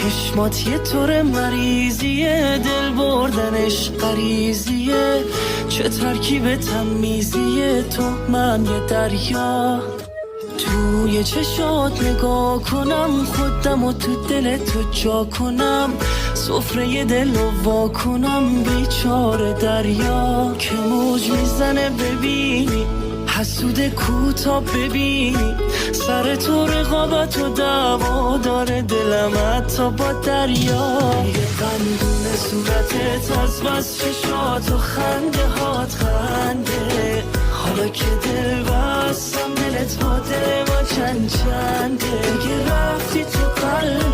چشمات یه طور مریضیه، دل بردنش غریزیه، چه ترکیب تمیزیه، تو من یه دریا. توی چشات نگاه کنم، خودم و تو دل تو جا کنم، سفره دل رو وا کنم، بیچاره دریا که موج میزنه ببینی، حسود کوتا ببینی، سر تو رقابت و دعوا داره دلم حتی با دریا. یه قندون صورتت از بس چشات و خنده هات خنده، حالا که دل بستم دلت با دل ما چند چنده، دیگه رفتی تو قلب